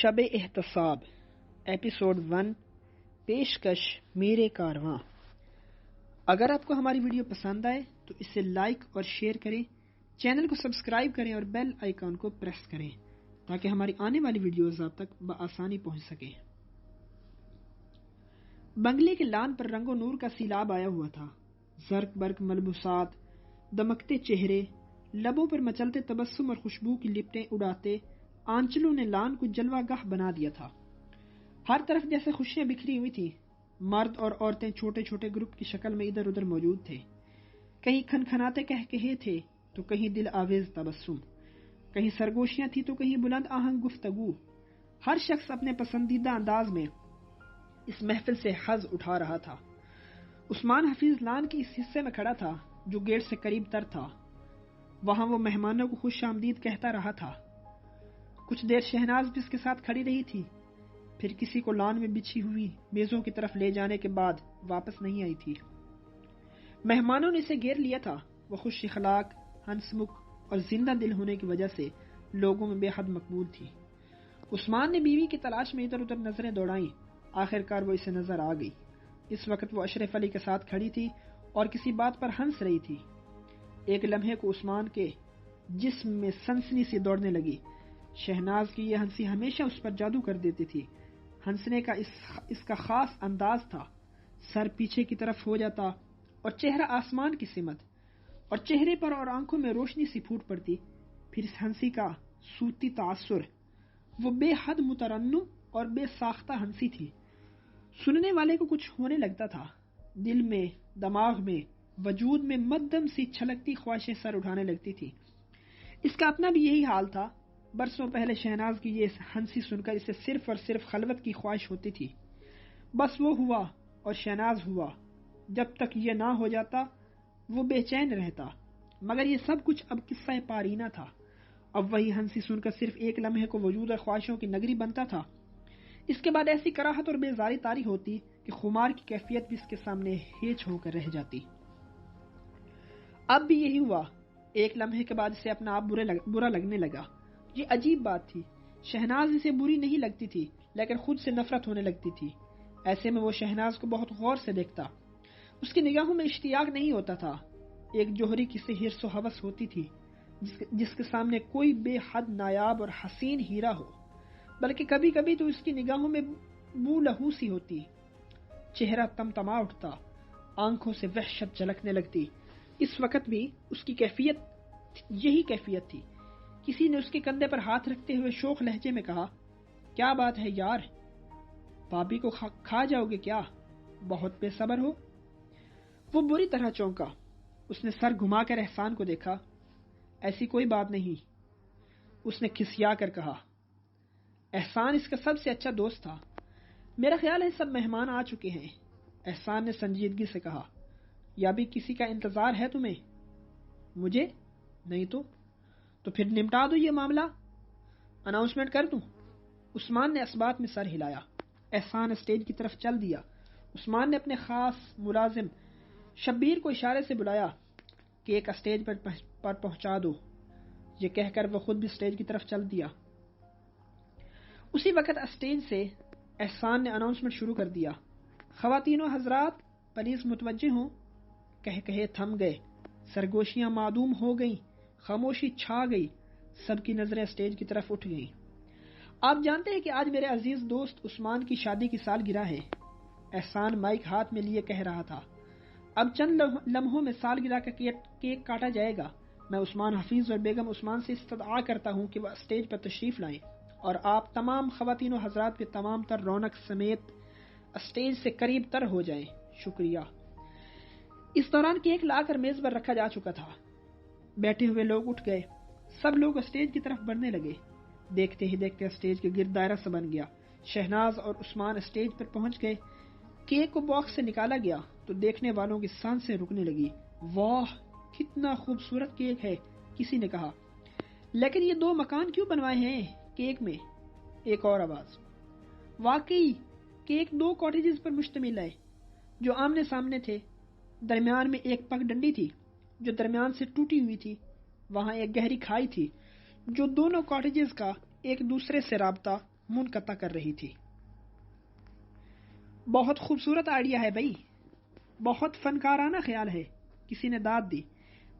شب احتساب ایپیسوڈ 1 پیشکش میرے کارواں۔ اگر آپ کو ہماری ویڈیو پسند آئے تو اسے لائک اور شیئر کریں، چینل کو سبسکرائب کریں اور بیل آئیکن کو پریس کریں تاکہ ہماری آنے والی ویڈیوز آپ تک بآسانی پہنچ سکیں۔ بنگلے کے لان پر رنگ و نور کا سیلاب آیا ہوا تھا۔ زرق برق ملبوسات، دمکتے چہرے، لبوں پر مچلتے تبسم اور خوشبو کی لپٹیں اڑاتے آنچلوں نے لان کو جلوہ گاہ بنا دیا تھا۔ ہر طرف جیسے خوشیاں بکھری ہوئی تھی۔ مرد اور عورتیں چھوٹے چھوٹے گروپ کی شکل میں ادھر ادھر موجود تھے۔ کہیں کھنکھناتے کہکہے تھے تو کہیں دل آویز تبسم، کہیں سرگوشیاں تھی تو کہیں بلند آہنگ گفتگو۔ ہر شخص اپنے پسندیدہ انداز میں اس محفل سے حظ اٹھا رہا تھا۔ عثمان حفیظ لان کے اس حصے میں کھڑا تھا جو گیٹ سے قریب تر تھا۔ وہاں وہ مہمانوں کو خوش آمدید کہتا رہا تھا۔ کچھ دیر شہناز بھی اس کے ساتھ کھڑی رہی تھی، پھر کسی کو لان میں بچھی ہوئی میزوں کی طرف لے جانے کے بعد واپس نہیں آئی تھی۔ مہمانوں نے اسے گھیر لیا تھا۔ وہ خوش اخلاق، ہنسمکھ اور زندہ دل ہونے کی وجہ سے لوگوں میں بے حد مقبول تھی۔ عثمان نے بیوی کی تلاش میں ادھر ادھر نظریں دوڑائیں، آخر کار وہ اسے نظر آ گئی۔ اس وقت وہ اشرف علی کے ساتھ کھڑی تھی اور کسی بات پر ہنس رہی تھی۔ ایک لمحے کو عثمان کے جسم میں سنسنی سی دوڑنے لگی۔ شہناز کی یہ ہنسی ہمیشہ اس پر جادو کر دیتی تھی۔ ہنسنے کا اس کا خاص انداز تھا۔ سر پیچھے کی طرف ہو جاتا اور چہرہ آسمان کی سمت، اور چہرے پر اور آنکھوں میں روشنی سی پھوٹ پڑتی۔ پھر اس ہنسی کا صوتی تاثر، وہ بے حد مترنم اور بے ساختہ ہنسی تھی۔ سننے والے کو کچھ ہونے لگتا تھا۔ دل میں، دماغ میں، وجود میں مدھم سی چھلکتی خواہشیں سر اٹھانے لگتی تھی۔ اس کا اپنا بھی یہی حال تھا۔ برسوں پہلے شہناز کی یہ ہنسی سن کر اسے صرف اور صرف خلوت کی خواہش ہوتی تھی۔ بس وہ ہوا اور شہناز ہوا۔ جب تک یہ نہ ہو جاتا وہ بے چین رہتا۔ مگر یہ سب کچھ اب قصہ پارینہ تھا۔ اب وہی ہنسی سن کر صرف ایک لمحے کو وجود اور خواہشوں کی نگری بنتا تھا۔ اس کے بعد ایسی کراہت اور بیزاری طاری ہوتی کہ خمار کی کیفیت بھی اس کے سامنے ہیچ ہو کر رہ جاتی۔ اب بھی یہی ہوا۔ ایک لمحے کے بعد اسے اپنا آپ برا لگنے لگا۔ یہ عجیب بات تھی۔ شہناز اسے بری نہیں لگتی تھی لیکن خود سے نفرت ہونے لگتی تھی۔ ایسے میں وہ شہناز کو بہت غور سے دیکھتا۔ اس کی نگاہوں میں اشتیاق نہیں ہوتا تھا، ایک جوہری کسی حرص و ہوس ہوتی تھی جس کے سامنے کوئی بے حد نایاب اور حسین ہیرا ہو، بلکہ کبھی کبھی تو اس کی نگاہوں میں بو لہو سی ہوتی۔ چہرہ تمتما اٹھتا، آنکھوں سے وحشت جھلکنے لگتی۔ اس وقت بھی اس کی یہی کیفیت تھی۔ کسی نے اس کے کندھے پر ہاتھ رکھتے ہوئے شوخ لہجے میں کہا، کیا بات ہے یار، بھابھی کو کھا جاؤ گے کیا؟ بہت بے صبر ہو۔ وہ بری طرح چونکا۔ اس نے سر گھما کر احسان کو دیکھا۔ ایسی کوئی بات نہیں، اس نے کھسیا کر کہا۔ احسان اس کا سب سے اچھا دوست تھا۔ میرا خیال ہے سب مہمان آ چکے ہیں، احسان نے سنجیدگی سے کہا۔ یا بھی کسی کا انتظار ہے تمہیں؟ مجھے؟ نہیں تو پھر نمٹا دو یہ معاملہ، اناؤنسمنٹ کر دوں؟ عثمان نے اسبات میں سر ہلایا۔ احسان اسٹیج کی طرف چل دیا۔ عثمان نے اپنے خاص ملازم شبیر کو اشارے سے بلایا کہ ایک اسٹیج پر پہنچا دو۔ یہ کہہ کر وہ خود بھی اسٹیج کی طرف چل دیا۔ اسی وقت اسٹیج سے احسان نے اناؤنسمنٹ شروع کر دیا، خواتین و حضرات پلیز متوجہ ہوں۔ کہے تھم گئے، سرگوشیاں معدوم ہو گئیں، خاموشی چھا گئی، سب کی نظریں اسٹیج کی طرف اٹھ گئیں۔ آپ جانتے ہیں کہ آج میرے عزیز دوست عثمان کی شادی کی سالگرہ ہے۔ احسان مائک ہاتھ میں لیے کہہ رہا تھا۔ اب چند لمحوں میں سالگرہ کا کیک کاٹا جائے گا۔ میں عثمان حفیظ اور بیگم عثمان سے استدعا کرتا ہوں کہ وہ اسٹیج پر تشریف لائیں اور آپ تمام خواتین و حضرات کے تمام تر رونق سمیت اسٹیج سے قریب تر ہو جائیں۔ شکریہ۔ اس دوران کیک لا کر میز پر رکھا جا چکا تھا۔ بیٹھے ہوئے لوگ اٹھ گئے۔ سب لوگ اسٹیج کی طرف بڑھنے لگے۔ دیکھتے ہی دیکھتے اسٹیج کے گرد دائرہ سا بن گیا۔ شہناز اور عثمان اسٹیج پر پہنچ گئے۔ کیک کو باکس سے نکالا گیا تو دیکھنے والوں کی سانسیں رکنے لگی۔ واہ کتنا خوبصورت کیک ہے، کسی نے کہا۔ لیکن یہ 2 مکان کیوں بنوائے ہیں کیک میں؟ ایک اور آواز۔ واقعی کہ ایک 2 کاٹیجز پر مشتمل ہے جو آمنے سامنے تھے۔ درمیان میں ایک پگ ڈنڈی تھی جو درمیان سے ٹوٹی ہوئی تھی۔ وہاں ایک گہری کھائی تھی جو دونوں کاٹیجز کا ایک دوسرے سے رابطہ منقطع کر رہی تھی۔ بہت خوبصورت آئیڈیا ہے بھائی، بہت فنکارانہ خیال ہے، کسی نے داد دی۔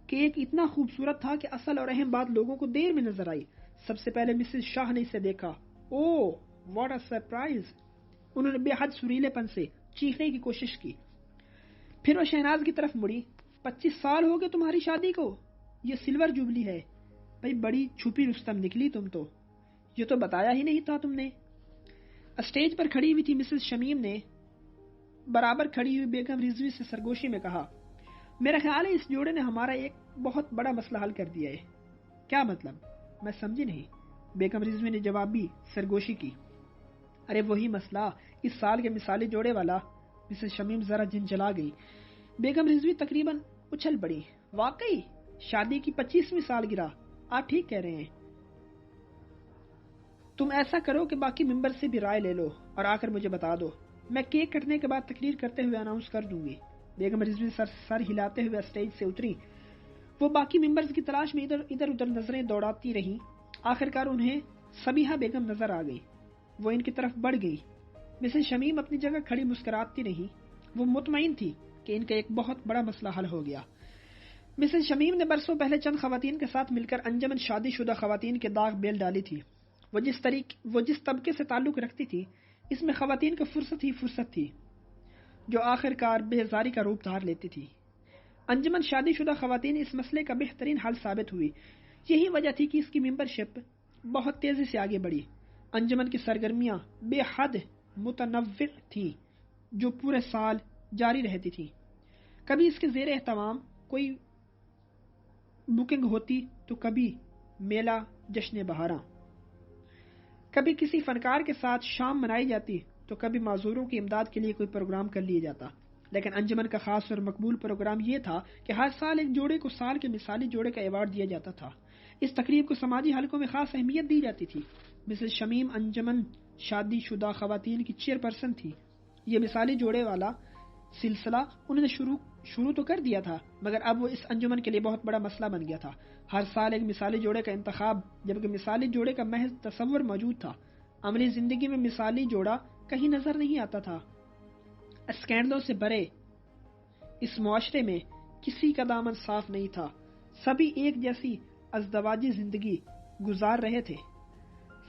کیک اتنا خوبصورت تھا کہ اصل اور اہم بات لوگوں کو دیر میں نظر آئی۔ سب سے پہلے مسز شاہ نے اسے دیکھا۔ اوہ واٹ اے سرپرائز! انہوں نے بے حد سریلے پن سے چیخنے کی کوشش کی۔ پھر وہ شہناز کی طرف مڑی۔ 25 سال ہو گئے تمہاری شادی کو، یہ سلور جوبلی ہے۔ بھائی بڑی چھپی رستم نکلی تم تو، یہ تو بتایا ہی نہیں تھا تم نے۔ اسٹیج پر کھڑی ہوئی تھی مسز شمیم نے برابر کھڑی ہوئی بیگم رضوی سے سرگوشی میں کہا، میرا خیال ہے اس جوڑے نے ہمارا ایک بہت بڑا مسئلہ حل کر دیا ہے۔ کیا مطلب؟ میں سمجھی نہیں۔ بیگم رضوی نے جوابی سرگوشی کی، ارے وہی مسئلہ، اس سال کے مثالی جوڑے والا۔ مسز شمیم ذرا جھنجھلا گئی۔ بیگم رضوی تقریباً اچھل پڑی، واقعی شادی کی 25ویں سالگرہ، آپ ٹھیک کہہ رہے ہیں۔ تم ایسا کرو کہ باقی ممبر سے بھی رائے لے لو اور آ کر مجھے بتا دو، میں کیک کٹنے کے بعد تقریر کرتے ہوئے اناؤنس کر دوں گی۔ بیگم رضوی سر ہلاتے ہوئے اسٹیج سے اتری۔ وہ باقی ممبرز کی تلاش میں ادھر ادھر نظریں دوڑاتی رہیں۔ آخرکار انہیں سبیحہ بیگم نظر آ گئی۔ وہ ان کی طرف بڑھ گئی۔ مسز شمیم اپنی جگہ کھڑی مسکراتی رہی۔ وہ مطمئن تھی کہ ان کا ایک بہت بڑا مسئلہ حل ہو گیا۔ مسز شمیم نے برسوں پہلے چند خواتین کے ساتھ مل کر انجمن شادی شدہ خواتین کے داغ بیل ڈالی تھی۔ وہ جس طبقے سے تعلق رکھتی تھی، اس میں خواتین کا فرصت ہی فرصت تھی جو آخرکار بیزاری کا روپ دھار لیتی تھی۔ انجمن شادی شدہ خواتین اس مسئلے کا بہترین حل ثابت ہوئی۔ یہی وجہ تھی کہ اس کی ممبرشپ بہت تیزی سے آگے بڑھی۔ انجمن کی سرگرمیاں بے حد متنوع تھیں جو پورے سال جاری رہتی تھیں۔ کبھی اس کے زیر اہتمام کوئی بکنگ ہوتی تو کبھی میلہ جشن بہاراں، کبھی کسی فنکار کے ساتھ شام منائی جاتی تو کبھی معذوروں کی امداد کے لیے کوئی پروگرام کر لیا جاتا۔ لیکن انجمن کا خاص اور مقبول پروگرام یہ تھا کہ ہر سال ایک جوڑے کو سال کے مثالی جوڑے کا ایوارڈ دیا جاتا تھا۔ اس تقریب کو سماجی حلقوں میں خاص اہمیت دی جاتی تھی۔ مسز شمیم انجمن شادی شدہ خواتین کی چیئر پرسن تھی۔ یہ مثالی جوڑے والا سلسلہ انہوں نے شروع تو کر دیا تھا، مگر اب وہ اس انجمن کے لیے بہت بڑا مسئلہ بن گیا تھا۔ ہر سال ایک مثالی جوڑے کا انتخاب، جبکہ مثالی جوڑے کا محض تصور موجود تھا، عملی زندگی میں مثالی جوڑا کہیں نظر نہیں آتا تھا۔ اسکینڈلوں سے بھرے اس معاشرے میں کسی کا دامن صاف نہیں تھا۔ سبھی ایک جیسی ازدواجی زندگی گزار رہے تھے۔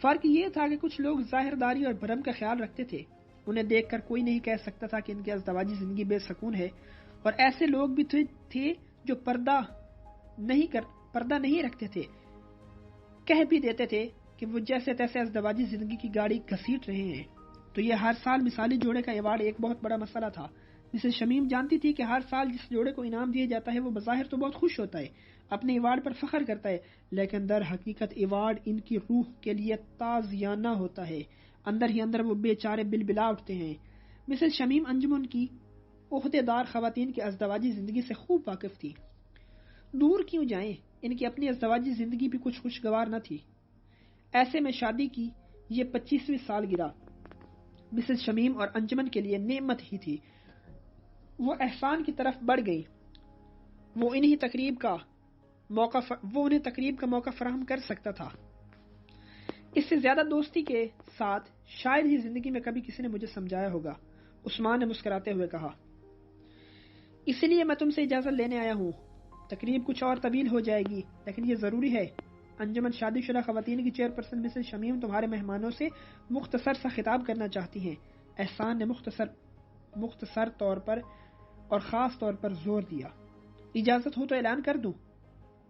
فرق یہ تھا کہ کچھ لوگ ظاہرداری اور بھرم کا خیال رکھتے تھے۔ انہیں دیکھ کر کوئی نہیں کہہ سکتا تھا کہ ان کی ازدواجی زندگی بے سکون ہے، اور ایسے لوگ بھی تھے جو پردہ نہیں رکھتے تھے، کہہ بھی دیتے تھے کہ وہ جیسے تیسے ازدواجی زندگی کی گاڑی گھسیٹ رہے ہیں۔ تو یہ ہر سال مثالی جوڑے کا ایوارڈ ایک بہت بڑا مسئلہ تھا۔ مسز شمیم جانتی تھی کہ ہر سال جس جوڑے کو انعام دیا جاتا ہے وہ بظاہر تو بہت خوش ہوتا ہے، اپنے ایوارڈ پر فخر کرتا ہے، لیکن در حقیقت ایوارڈ ان کی روح کے لیے تازیانہ ہوتا ہے۔ اندر ہی اندر وہ بیچارے بلبلا اٹھتے ہیں۔ مسز شمیم انجمن کی عہدے دار خواتین کی ازدواجی زندگی سے خوب واقف تھی۔ دور کیوں جائیں، ان کی اپنی ازدواجی زندگی بھی کچھ خوشگوار نہ تھی۔ ایسے میں شادی کی یہ 25ویں سالگرہ مسز شمیم اور انجمن کے لیے نعمت ہی تھی۔ وہ احسان کی طرف بڑھ گئی۔ وہ انہیں تقریب کا موقع فراہم کر سکتا تھا۔ اس سے زیادہ دوستی کے ساتھ شاید ہی زندگی میں کبھی کسی نے مجھے سمجھایا ہوگا، عثمان نے مسکراتے ہوئے کہا۔ اسی لیے میں تم سے اجازت لینے آیا ہوں۔ تقریب کچھ اور طویل ہو جائے گی، لیکن یہ ضروری ہے۔ انجمن شادی شدہ خواتین کی چیئر پرسن مسز شمیم تمہارے مہمانوں سے مختصر سا خطاب کرنا چاہتی ہیں۔ احسان نے مختصر طور پر اور خاص طور پر زور دیا۔ اجازت ہو تو اعلان کر دوں؟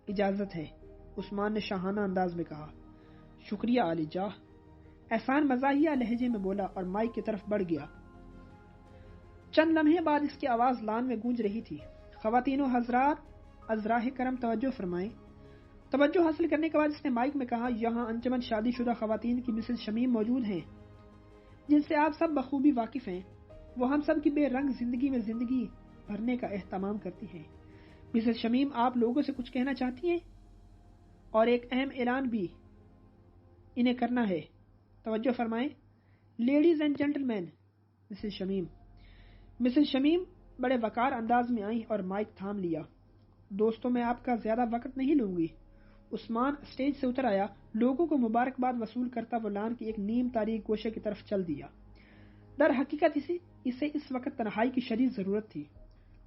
اجازت ہے، عثمان نے شاہانہ انداز میں کہا۔ شکریہ عالی جاہ، احسان مزاحیہ لہجے میں بولا اور مائک کی طرف بڑھ گیا۔ چند لمحے بعد اس کی آواز لان میں گونج رہی تھی۔ خواتین و حضرات، از راہ کرم توجہ فرمائیں۔ توجہ حاصل کرنے کے بعد اس نے مائک میں کہا، یہاں انجمن شادی شدہ خواتین کی مسز شمیم موجود ہیں، جن سے آپ سب بخوبی واقف ہیں۔ وہ ہم سب کی بے رنگ زندگی میں زندگی بھرنے کا اہتمام کرتی ہیں۔ مسز شمیم آپ لوگوں سے کچھ کہنا چاہتی ہیں؟ اور ایک اہم اعلان بھی انہیں کرنا ہے۔ توجہ فرمائیں، ladies and gentlemen, Mrs Shamim بڑے وقار انداز میں آئیں اور مائک تھام لیا۔ دوستوں، میں آپ کا زیادہ وقت نہیں لوں گی۔ عثمان اسٹیج سے اتر آیا، لوگوں کو مبارکباد وصول کرتا وہ لان کی ایک نیم تاریک گوشے کی طرف چل دیا۔ در حقیقت اسے اس وقت تنہائی کی شدید ضرورت تھی۔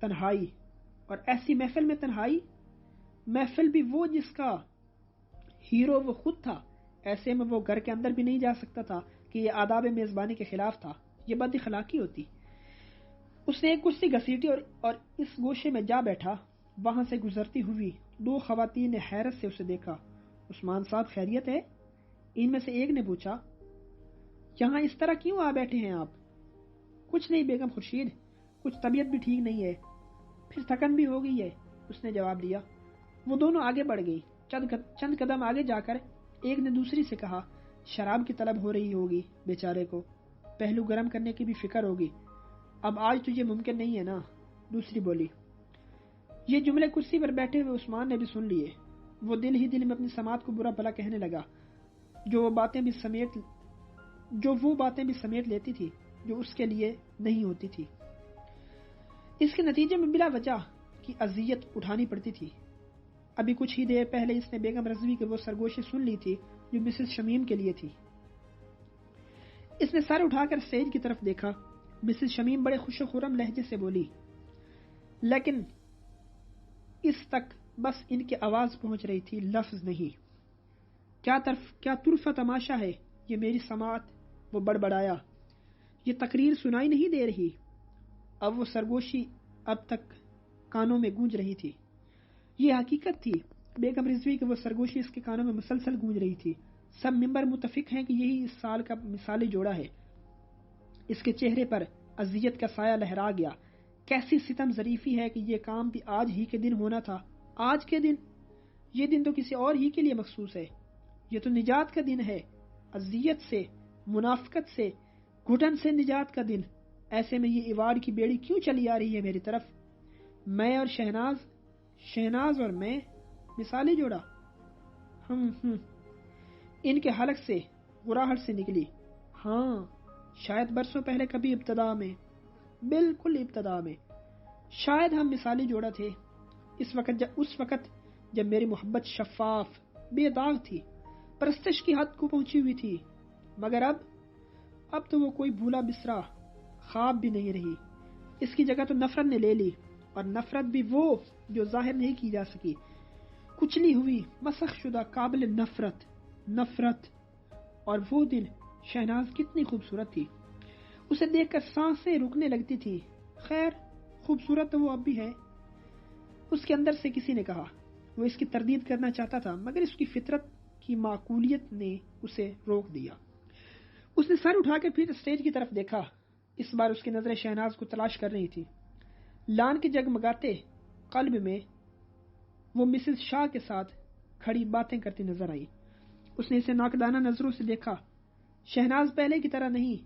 تنہائی، اور ایسی محفل میں تنہائی، محفل بھی وہ جس کا ہیرو وہ خود تھا۔ ایسے میں وہ گھر کے اندر بھی نہیں جا سکتا تھا کہ یہ آداب میزبانی کے خلاف تھا، یہ بد اخلاقی ہوتی۔ اس نے ایک کرسی گھسیٹی اور اس گوشے میں جا بیٹھا۔ وہاں سے گزرتی ہوئی دو خواتین نے حیرت سے اسے دیکھا۔ عثمان صاحب خیریت ہے؟ ان میں سے ایک نے پوچھا۔ یہاں اس طرح کیوں آ بیٹھے ہیں آپ؟ کچھ نہیں بیگم خورشید، کچھ طبیعت بھی ٹھیک نہیں ہے، پھر تھکن بھی ہو گئی ہے، اس نے جواب دیا۔ وہ دونوں آگے بڑھ گئی۔ چند قدم آگے جا کر ایک نے دوسری سے کہا، شراب کی طلب ہو رہی ہوگی بیچارے کو، پہلو گرم کرنے کی بھی فکر ہوگی، اب آج تجھے ممکن نہیں ہے نا، دوسری بولی۔ یہ جملے کرسی پر بیٹھے ہوئے عثمان نے بھی سن لیے۔ وہ دل ہی دل میں اپنی سماعت کو برا بھلا کہنے لگا، جو وہ باتیں بھی سمیٹ لیتی تھی جو اس کے لیے نہیں ہوتی تھی۔ اس کے نتیجے میں بلا وجہ کی اذیت اٹھانی پڑتی تھی۔ ابھی کچھ ہی دیر پہلے اس نے بیگم رضوی کے وہ سرگوشی سن لی تھی جو مسز شمیم کے لیے تھی۔ اس نے سر اٹھا کر اسٹیج کی طرف دیکھا۔ مسز شمیم بڑے خوش و خرم لہجے سے بولی، لیکن اس تک بس ان کی آواز پہنچ رہی تھی، لفظ نہیں۔ کیا طرفہ تماشا ہے یہ میری سماعت، وہ بڑبڑایا، یہ تقریر سنائی نہیں دے رہی۔ اب وہ سرگوشی اب تک کانوں میں گونج رہی تھی۔ یہ حقیقت تھی، بیگم رضوی کی وہ سرگوشی اس کے کانوں میں مسلسل گونج رہی تھی۔ سب ممبر متفق ہیں کہ یہی اس سال کا مثالی جوڑا ہے۔ اس کے چہرے پر اذیت کا سایہ لہرا گیا۔ کیسی ستم ظریفی ہے کہ یہ کام بھی آج ہی کے دن ہونا تھا۔ آج کے دن، یہ دن تو کسی اور ہی کے لیے مخصوص ہے۔ یہ تو نجات کا دن ہے، اذیت سے، منافقت سے، گھٹن سے نجات کا دن۔ ایسے میں یہ ایوارڈ کی بیڑی کیوں چلی آ رہی ہے میری طرف؟ میں اور شہناز اور میں، مثالی جوڑا۔ ان کے حلق سے غراہٹ سے نکلی۔ ہاں، شاید برسوں پہلے کبھی ابتدا میں، بالکل ابتدا میں، شاید ہم مثالی جوڑا تھے۔ اس وقت جب میری محبت شفاف، بے داغ تھی، پرستش کی حد کو پہنچی ہوئی تھی، مگر اب تو وہ کوئی بھولا بسرا خواب بھی نہیں رہی۔ اس کی جگہ تو نفرت نے لے لی، اور نفرت بھی وہ جو ظاہر نہیں کی جا سکی، کچلی ہوئی، مسخ شدہ، قابل نفرت۔ اور وہ دن شہناز کتنی خوبصورت تھی، اسے دیکھ کر سانسیں رکنے لگتی تھی۔ خیر، خوبصورت تو وہ اب بھی ہے، اس کے اندر سے کسی نے کہا۔ وہ اس کی تردید کرنا چاہتا تھا، مگر اس کی فطرت کی معقولیت نے اسے روک دیا۔ اس نے سر اٹھا کر پھر اسٹیج کی طرف دیکھا۔ اس بار اس کی نظریں شہناز کو تلاش کر رہی تھی۔ لان کے جگمگاتے قلب میں وہ مسز شاہ کے ساتھ کھڑی باتیں کرتی نظر آئی۔ اس نے اسے ناقدانہ نظروں سے دیکھا۔ شہناز پہلے کی طرح نہیں،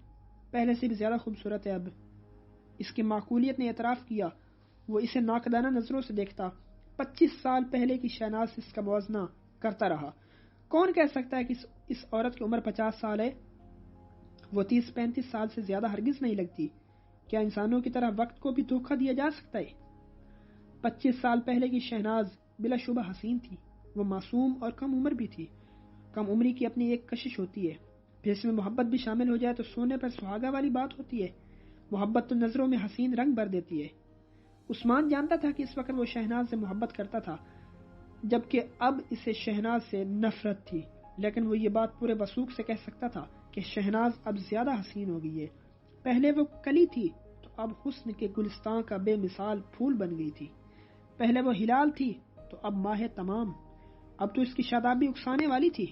پہلے سے بھی زیادہ خوبصورت ہے اب۔ اس کی معقولیت نے اعتراف کیا۔ وہ اسے ناقدانہ نظروں سے دیکھتا۔ 25 سال پہلے کی شہناز سے اس کا موازنہ کرتا رہا۔ کون کہہ سکتا ہے کہ اس عورت کی عمر 50 سال ہے؟ وہ 30-35 سال سے زیادہ ہرگز نہیں لگتی۔ کیا انسانوں کی طرح وقت کو بھی دھوکہ دیا جا سکتا ہے؟ 25 سال پہلے کی شہناز بلا شبہ حسین تھی۔ وہ معصوم اور کم عمر بھی تھی۔ کم عمری کی اپنی ایک کشش ہوتی ہے، پھر اس میں محبت بھی شامل ہو جائے تو سونے پر سہاگا والی بات ہوتی ہے۔ محبت تو نظروں میں حسین رنگ بھر دیتی ہے۔ عثمان جانتا تھا کہ اس وقت وہ شہناز سے محبت کرتا تھا، جبکہ اب اسے شہناز سے نفرت تھی، لیکن وہ یہ بات پورے وثوق سے کہہ سکتا تھا کہ شہناز اب زیادہ حسین ہو گئی ہے۔ پہلے وہ کلی تھی تو اب حسن کے گلستان کا بے مثال پھول بن گئی تھی۔ پہلے وہ ہلال تھی تو اب ماہ تمام، اب تو اس کی شادابی اکسانے والی تھی۔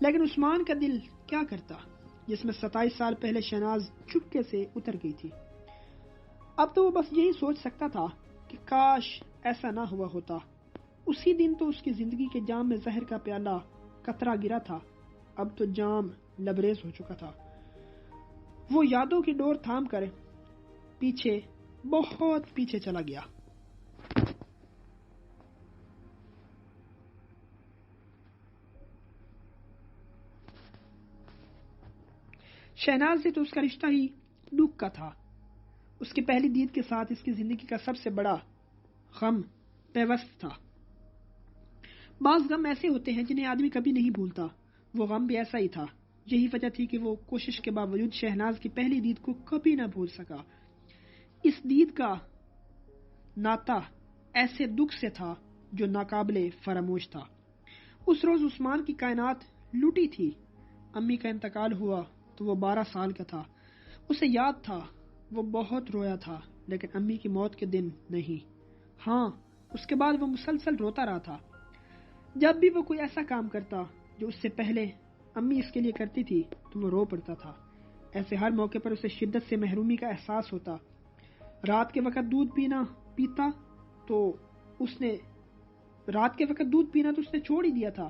لیکن عثمان کا دل کیا کرتا، جس میں 27 سال پہلے شہناز چپکے سے اتر گئی تھی۔ اب تو وہ بس یہی سوچ سکتا تھا کہ کاش ایسا نہ ہوا ہوتا۔ اسی دن تو اس کی زندگی کے جام میں زہر کا پیالہ قطرہ گرا تھا، اب تو جام لبریز ہو چکا تھا۔ وہ یادوں کی ڈور تھام کر پیچھے، بہت پیچھے چلا گیا۔ شہناز سے تو اس کا رشتہ ہی دکھ کا تھا۔ اس کی پہلی دید کے ساتھ اس کی زندگی کا سب سے بڑا غم پیوست تھا۔ بعض غم ایسے ہوتے ہیں جنہیں آدمی کبھی نہیں بھولتا، وہ غم بھی ایسا ہی تھا۔ یہی وجہ تھی کہ وہ کوشش کے باوجود شہناز کی پہلی دید کو کبھی نہ بھول سکا۔ اس دید کا ناطہ ایسے دکھ سے تھا جو ناقابل فراموش تھا۔ اس روز عثمان کی کائنات لوٹی تھی۔ امی کا انتقال ہوا تو وہ 12 سال کا تھا۔ اسے یاد تھا وہ بہت رویا تھا، لیکن امی کی موت کے دن نہیں۔ ہاں، اس کے بعد وہ مسلسل روتا رہا تھا۔ جب بھی وہ کوئی ایسا کام کرتا جو اس سے پہلے امی اس کے لیے کرتی تھی تو وہ رو پڑتا تھا۔ ایسے ہر موقع پر اسے شدت سے محرومی کا احساس ہوتا۔ رات کے وقت دودھ پینا تو اس نے چھوڑ ہی دیا تھا۔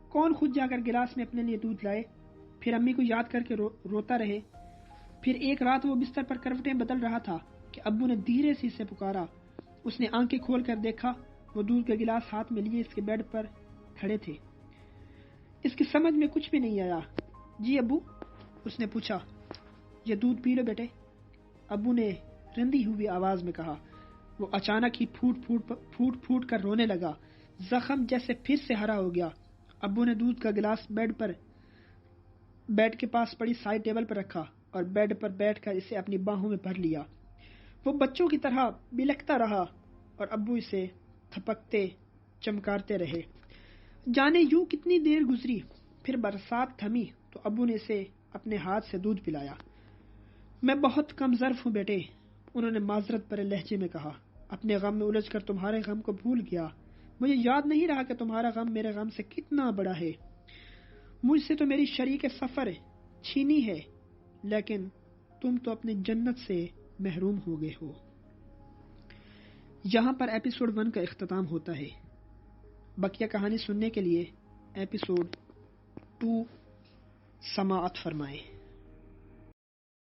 کون خود جا کر گلاس میں اپنے لیے دودھ لائے، پھر امی کو یاد کر کے روتا رہے۔ پھر ایک رات وہ بستر پر کروٹیں بدل رہا تھا کہ ابو نے دھیرے سے اسے پکارا۔ اس نے آنکھیں کھول کر دیکھا، وہ دودھ کا گلاس ہاتھ میں لیے اس کے بیڈ پر کھڑے تھے۔ اس کی سمجھ میں کچھ بھی نہیں آیا۔ جی ابو، اس نے پوچھا۔ یہ دودھ پی لو بیٹے، ابو نے رندی ہوئی آواز میں کہا۔ وہ اچانک ہی پھوٹ کر رونے لگا۔ زخم جیسے پھر سے ہرا ہو گیا۔ ابو نے دودھ کا گلاس بیڈ کے پاس پڑی سائیڈ ٹیبل پر رکھا اور بیڈ پر بیٹھ کر اسے اپنی باہوں میں بھر لیا۔ وہ بچوں کی طرح بلکتا رہا اور ابو اسے تھپکتے چمکارتے رہے۔ جانے یوں کتنی دیر گزری، پھر برسات تھمی تو ابو نے اسے اپنے ہاتھ سے دودھ پلایا۔ میں بہت کم ظرف ہوں بیٹے، انہوں نے معذرت بھرے لہجے میں کہا۔ اپنے غم میں الجھ کر تمہارے غم کو بھول گیا۔ مجھے یاد نہیں رہا کہ تمہارا غم میرے غم سے کتنا بڑا ہے۔ مجھ سے تو میری شریک سفر چھینی ہے، لیکن تم تو اپنی جنت سے محروم ہو گئے ہو۔ یہاں پر ایپیسوڈ 1 کا اختتام ہوتا ہے۔ بقیہ کہانی سننے کے لیے ایپیسوڈ 2 سماعت فرمائیں۔